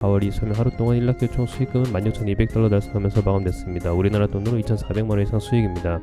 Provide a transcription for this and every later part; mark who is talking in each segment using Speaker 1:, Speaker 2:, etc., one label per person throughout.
Speaker 1: 4월 23일 하루 동안 1락교 총 수익금은 16,200달러 달성하면서 마감됐습니다. 우리나라 돈으로 2,400만원 이상 수익입니다.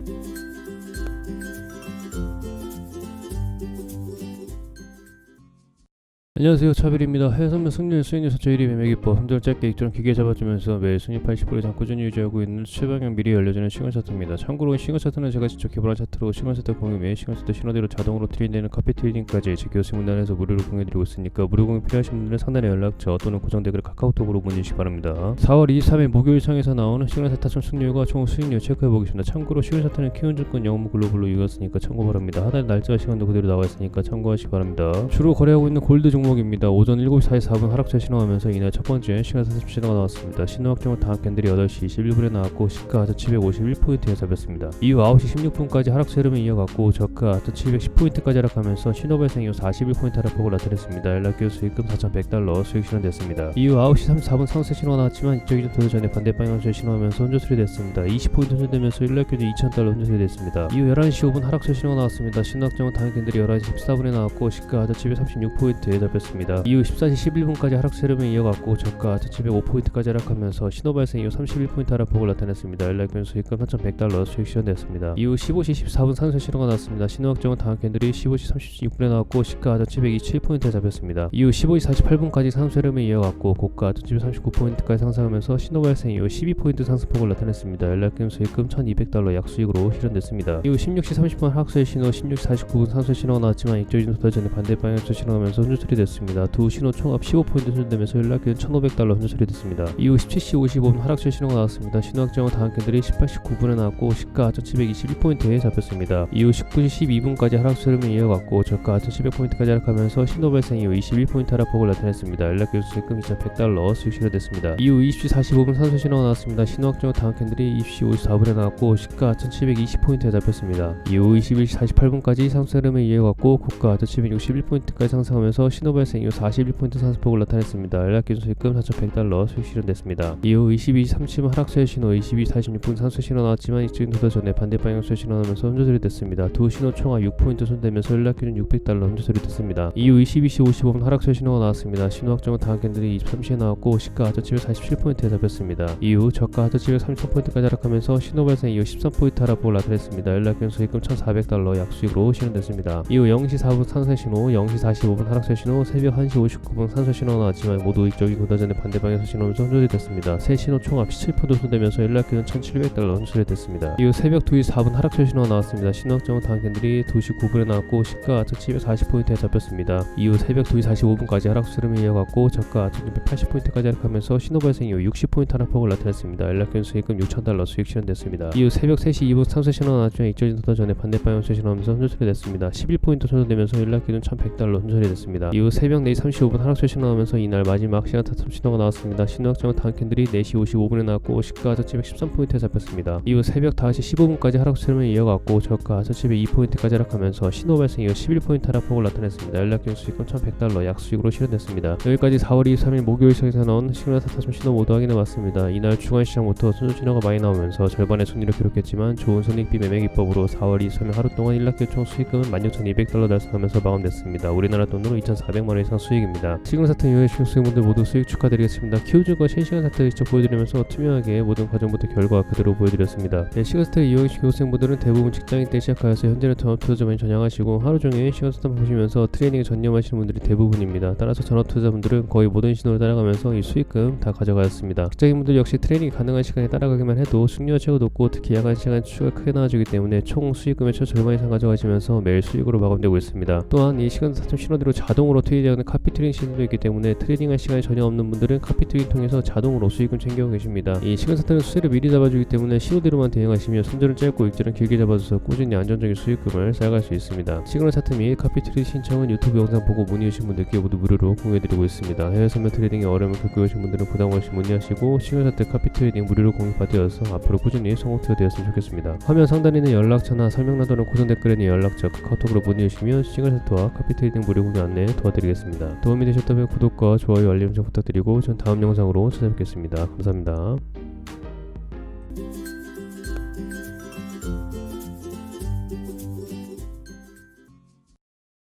Speaker 1: 안녕하세요, 차별입니다. 해외 선물 승률 수익률 사초 1위 매매기법 손절 짧게 익절은 기계 잡아주면서 매일 순위 80% 이상 꾸준히 유지하고 있는 최방향 미리 열려주는 시간 차트입니다. 참고로 시간 차트는 제가 직접 개발한 차트로 시간 차트 공유 및 시간 차트 신호대로 자동으로 트레이드되는 커피 트레이딩까지 제 교수 문단에서 무료로 공유드리고 있으니까 무료 공유 필요하신 분들은 상단에 연락처 또는 고정 댓글 카카오톡으로 문의 주시기 바랍니다. 4월 23일 목요일 창에서 나오는 시간 차트 총 승률과 총 수익률 체크해보겠습니다. 참고로 시간 차트는 키움증권 영무 글로벌로 이었으니까 참고 바랍니다. 하단에 날짜와 시간도 그대로 나와있으니까 참고하시기 바랍니다. 주로 거래하고 있는 골드 종목입니다. 오전 7시 44분 하락세 신호하면서 이날 첫 번째 시간 40 신호가 나왔습니다. 신호 확정은 다음 캔들이 8시 21분에 나왔고 시가 하트 751포인트에 잡혔습니다. 이후 9시 16분까지 하락세 흐름을 이어갔고 저가 하트 710포인트까지 하락하면서 신호 발생 이후 41포인트 하락폭을 나타냈습니다. 연락기호 수익금 4,100달러 수익 실현됐습니다. 이후 9시 34분 상세 신호가 나왔지만 이쪽이 좀 전에 반대 방향으로 신호하면서 혼조 처리됐습니다. 20포인트 혼조되면서 연락기호도 2,000달러 혼조 처리됐습니다. 이후 11시 5분 하락세 신호가 나왔습니다. 신호 확정은 다음 캔들이 11시 14분에 나왔고 시가 하트 736포인트에 잡혔습니다. 이후 14시 11분까지 하락세 흐름을 이어갔고 저가 하트 705포인트까지 하락하면서 신호 발생 이후 31포인트 하락폭을 나타냈습니다. 연락기호 수익금 3,100달러 수익 실현됐습니다. 이후 15시 14분 상세 신호가 나왔습니다. 신호 확정은 다음 캔들이 15시 36분에 나왔고 시가 하트 727포인트에 잡혔습니다. 이후 15시 48분까지 상세 흐름을 이어갔고 고가 하트 739포인트까지 상승하면서 신호 발생 이후 12포인트 상승폭을 나타냈습니다. 연락기호 수익금 1,200달러 약수익으로 실현됐습니다. 이후 16시 30분 하락세 신호 16시 49분 상세 신호가 나왔지만 이쪽이 좀 전에 반대 방향으로 신호하면서 혼조 처리됐습니다. 두 신호 총합 15포인트 손절되면서 연락기는 1,500달러 혼조 처리됐습니다. 이후 17시 55분 하락세 신호가 나왔습니다. 신호 확정은 다음 캔들이 18시 9분에 나왔고 시가 1,721포인트에 잡혔습니다. 이후 19시 12분까지 하락세 흐름을 이어갔고 저가 1,700포인트까지 하락하면서 신호 발생 이후 21포인트 하락폭을 나타냈습니다. 연락기 수익금 2,100달러 수익 실현됐습니다. 이후 20시 45분 상세 신호가 나왔습니다. 신호 확정은 다음 캔들이 20시 54분에 나왔고 시가 1,720포인트에 잡혔습니다. 이후 21시 48분까지 상승 흐름을 이어갔고 고가 1,761포인트까지 상승하면서 신호 발생 이후 41포인트 상승폭을 나타냈습니다. 연락기준 수익금 4,100달러 수익 실현됐습니다. 이후 22시 30분 하락세 신호 22시 46분 상세 신호 나왔지만 이쪽인 도달 전에 반대 방향 수 신호 나오면서 혼조 처리됐습니다. 두 신호 총합 6포인트 손대면서 연락기준 600달러 혼조 처리됐습니다. 이후 22시 55분 하락세 신호가 나왔습니다. 신호 확정은 다음 캔들이 23시에 나왔고 시가 747포인트에 잡혔습니다. 이후 저가 734포인트까지 하락하면서 신호 발생 이후 13포인트 하락폭을 나타냈습니다. 연락기준 수익금 1,400달러 약수익으로 실현됐습니다. 이후 0시 4분 상세 신호 0시 45분 하락세 신호 새벽 1시 59분 상세 신호가 나왔지만 모두 이쪽이 보다 전에 반대 방향에서 신호하면서 혼조이 됐습니다. 세 신호 총합 17% 손대면서 연락기는 1,700달러 혼조이 됐습니다. 이후 새벽 2시 4분 하락세 신호가 나왔습니다. 신호 확정은 다음 캔들이 2시 9분에 나왔고 시가 740포인트에 잡혔습니다. 이후 새벽 2시 45분까지 하락세 흐름을 이어갔고 저가 1,680포인트까지 하락하면서 신호 발생 이후 60포인트 하락폭을 나타냈습니다. 연락기는 수익금 6,000달러 수익 실현됐습니다. 이후 새벽 3시 2분 상세 신호가 나왔지만 익절진 도달 전에 반대 방향에서 신호하면서 혼조이 됐습니다. 11포인트 손절되면서 연락기는 1,100달러 혼조이 됐습니다. 이후 새벽 4시 35분 하락세 신호하면서 이날 마지막 시간 타점 신호가 나왔습니다. 신호 확정은 다음 캔들이 4시 55분에 나왔고 시가 713포인트에 잡혔습니다. 이후 새벽 5시 15분까지 하락세 흐름을 이어갔고 저가 702포인트까지 하락하면서 신호 발생 이후 11포인트 하락폭을 나타냈습니다. 연락기준 수익금 1,100달러 약수익으로 실현됐습니다. 여기까지 4월 23일 목요일 시장에서 나온 시그널 타점 신호 모두 확인해봤습니다. 이날 주간 시장부터 순조 신호가 많이 나오면서 절반의 손익을 기록했지만 좋은 손익비 매매 기법으로 4월 23일 하루 동안 1락교 총 수익금은 16,200달러 달성하면서 마감됐습니다. 우리나라 돈으로 2,400만원 이상 수익입니다. 시그널 사태 이후에 수익분들 모두 수익 축하드리겠습니다. 키우즈과 실시간 사태 직접 보여드리면서 투명하게 모든 과정부터 결과 그대로 보여드렸습니다. 시그널 사태 이용하신 교수생분들은 대부분 직장인 때 시작하여서 현재는 전업투자자만 전향하시고 하루 종일 시그널 사태 보시면서 트레이닝에 전념하시는 분들이 대부분입니다. 따라서 전업투자자분들은 거의 모든 신호를 따라가면서 이 수익금 다 가져가셨습니다. 직장인분들 역시 트레이닝이 가능한 시간에 따라가기만 해도 숙련도가 최고 높고 특히 야간 시간 추가 크게 나와주기 때문에 총 수익금의 절반 이상 가져가시면서 매일 수익으로 마감되고 있습니다. 또한 이 시간 사태 신호대로 자동으로 트레이딩하는 카피 트레이딩 시스템도 있기 때문에 트레이딩할 시간이 전혀 없는 분들은 카피 트레이딩 통해서 자동으로 수익금 챙겨오고 계십니다. 이 시간 사태는 수세를 미리 잡아주기 때문에 신호대로만 대응하시면 손절은 짧고 익절은 길게 잡아줘서 꾸준히 안정적인 수익금을 쌓아갈 수 있습니다. 시그널 차트 및 카피 트레이딩 신청은 유튜브 영상 보고 문의 주신 분들께 모두 무료로 공유해드리고 있습니다. 해외 선물 트레이딩에 어려움을 겪고 계신 분들은 부담 없이 문의하시고 시그널 차트 카피 트레이딩 무료로 공유받으셔서 앞으로 꾸준히 성공투자 되었으면 좋겠습니다. 화면 상단에 있는 연락처나 설명란도는 고정 댓글에 있는 연락처 카카오톡으로 문의 주시면 시그널 차트와 카피 트레이딩 무료 공유 안내 도와드리겠습니다. 도움이 되셨다면 구독과 좋아요 알림 좀 부탁드리고 전 다음 영상으로 찾아뵙겠습니다. 감사합니다.